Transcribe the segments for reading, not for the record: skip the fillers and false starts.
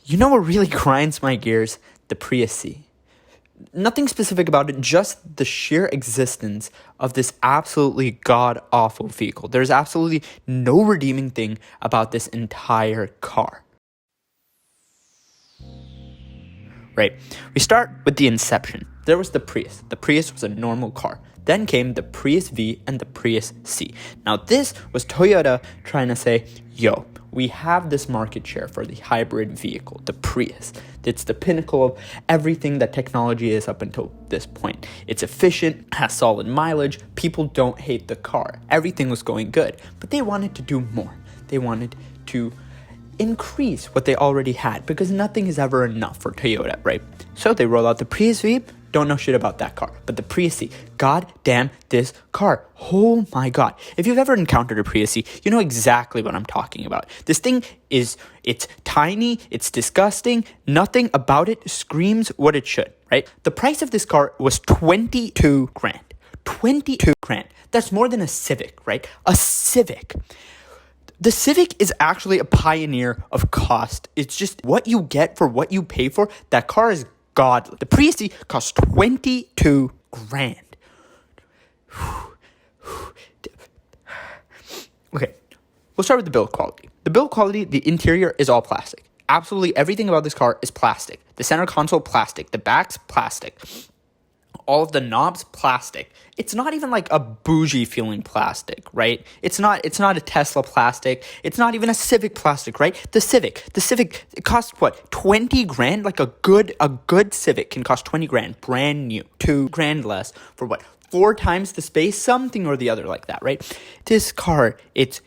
You know what really grinds my gears? The Prius C. Nothing specific about it, just the sheer existence of this absolutely god-awful vehicle. There's absolutely no redeeming thing about this entire car. Right, we start with the inception. There was the Prius. The Prius was a normal car. Then came the Prius V and the Prius C. Now this was Toyota trying to say, yo, we have this market share for the hybrid vehicle, the Prius. It's the pinnacle of everything that technology is up until this point. It's efficient, has solid mileage, people don't hate the car. Everything was going good, but they wanted to do more. They wanted to increase what they already had because nothing is ever enough for Toyota, right? So they roll out the Prius V. Don't know shit about that car. But the Prius C, god damn this car. Oh my god. If you've ever encountered a Prius C, you know exactly what I'm talking about. This thing it's tiny, it's disgusting. Nothing about it screams what it should, right? The price of this car was 22 grand. 22 grand. That's more than a Civic, right? A Civic. The Civic is actually a pioneer of cost. It's just what you get for what you pay for. That car is godly. The Prius C costs 22 grand. Okay, we'll start with the build quality. The build quality, the interior is all plastic. Absolutely everything about this car is plastic. The center console, plastic. The back's plastic. All of the knobs, plastic. It's not even like a bougie feeling plastic, right? It's not a Tesla plastic. It's not even a Civic plastic, right? The Civic, it costs what? 20 grand? Like a good Civic can cost 20 grand, brand new. 2 grand less for what? 4 times the space, something or the other like that, right? This car, it's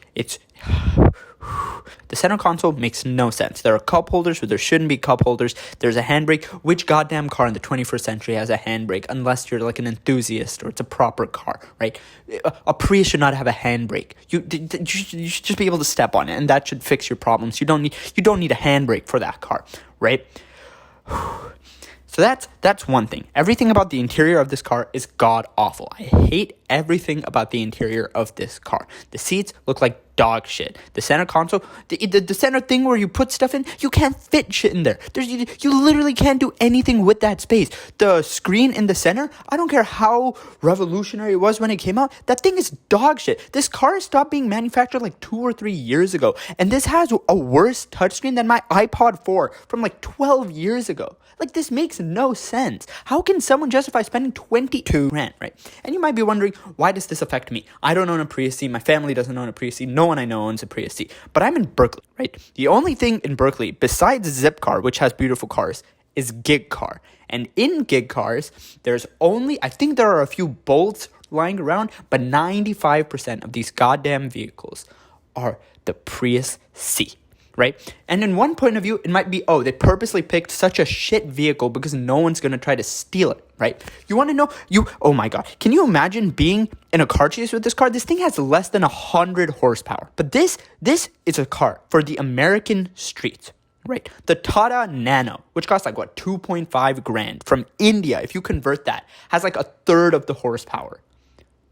the center console makes no sense. There are cup holders where there shouldn't be cup holders. There's a handbrake. Which goddamn car in the 21st century has a handbrake unless you're like an enthusiast or it's a proper car, right? A Prius should not have a handbrake. You should just be able to step on it, and that should fix your problems. You don't need a handbrake for that car, right? So that's one thing. Everything about the interior of this car is god awful. I hate everything about the interior of this car. The seats look like dog shit. The center console, the center thing where you put stuff in, you can't fit shit in there. You literally can't do anything with that space. The screen in the center, I don't care how revolutionary it was when it came out, that thing is dog shit. This car stopped being manufactured like 2 or 3 years ago, and this has a worse touchscreen than my iPod 4 from like 12 years ago. Like, this makes no sense. How can someone justify spending 22 grand, right? And you might be wondering, why does this affect me? I don't own a Prius C. My family doesn't own a Prius C. No one I know owns a Prius C. But I'm in Berkeley, right? The only thing in Berkeley, besides Zipcar, which has beautiful cars, is Gig Car. And in Gig Cars, I think there are a few Bolts lying around, but 95% of these goddamn vehicles are the Prius C. Right? And in one point of view, it might be, they purposely picked such a shit vehicle because no one's going to try to steal it, right? You want to know, oh my God, can you imagine being in a car chase with this car? This thing has less than 100 horsepower. But this is a car for the American streets, right? The Tata Nano, which costs like 2.5 grand from India, if you convert that, has like a third of the horsepower.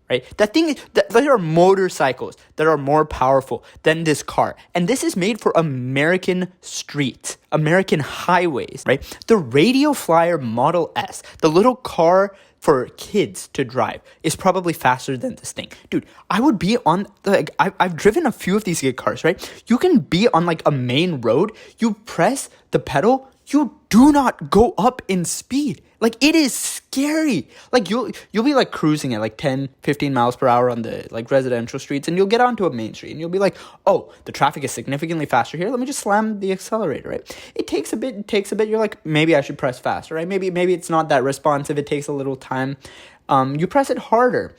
Right? That thing is, there are motorcycles that are more powerful than this car. And this is made for American streets, American highways, right? The Radio Flyer Model S, the little car for kids to drive, is probably faster than this thing. Dude, I would be on, I've driven a few of these Gig cars, right? You can be on like a main road, you press the pedal, you do not go up in speed. Like, it is scary. Like, you'll be like cruising at like 10, 15 miles per hour on the like residential streets, and you'll get onto a main street and you'll be like, oh, the traffic is significantly faster here. Let me just slam the accelerator, right? It takes a bit. You're like, maybe I should press faster, right? Maybe it's not that responsive. It takes a little time. You press it harder.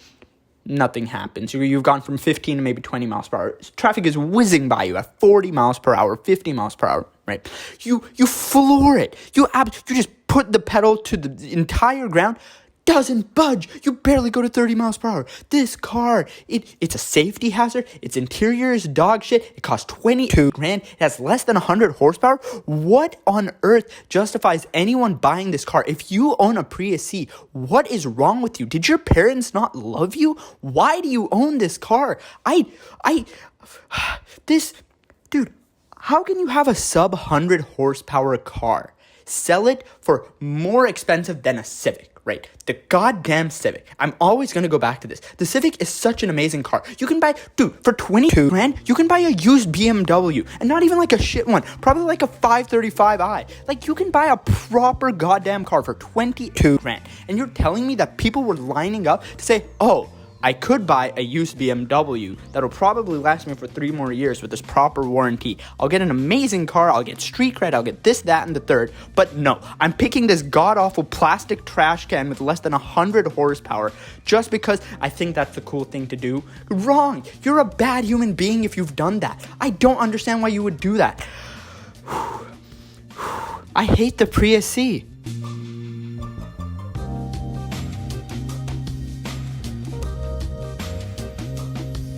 Nothing happens. You've gone from 15 to maybe 20 miles per hour. Traffic is whizzing by you at 40 miles per hour, 50 miles per hour, right? You floor it. You just put the pedal to the entire ground. Doesn't budge. You barely go to 30 miles per hour. This car, it's a safety hazard. Its interior is dog shit. It costs 22 grand. It has less than 100 horsepower. What on earth justifies anyone buying this car? If you own a Prius C, what is wrong with you? Did your parents not love you? Why do you own this car? Dude, How can you have a sub 100 horsepower car, sell it for more expensive than a Civic, right? The goddamn Civic. I'm always going to go back to this. The Civic is such an amazing car. You can buy, dude, for 22 grand, you can buy a used BMW, and not even like a shit one, probably like a 535i. Like, you can buy a proper goddamn car for 22 grand. And you're telling me that people were lining up to say, oh, I could buy a used BMW that'll probably last me for 3 more years with this proper warranty. I'll get an amazing car, I'll get street cred, I'll get this, that, and the third. But no, I'm picking this god-awful plastic trash can with less than 100 horsepower just because I think that's the cool thing to do. Wrong! You're a bad human being if you've done that. I don't understand why you would do that. I hate the Prius C.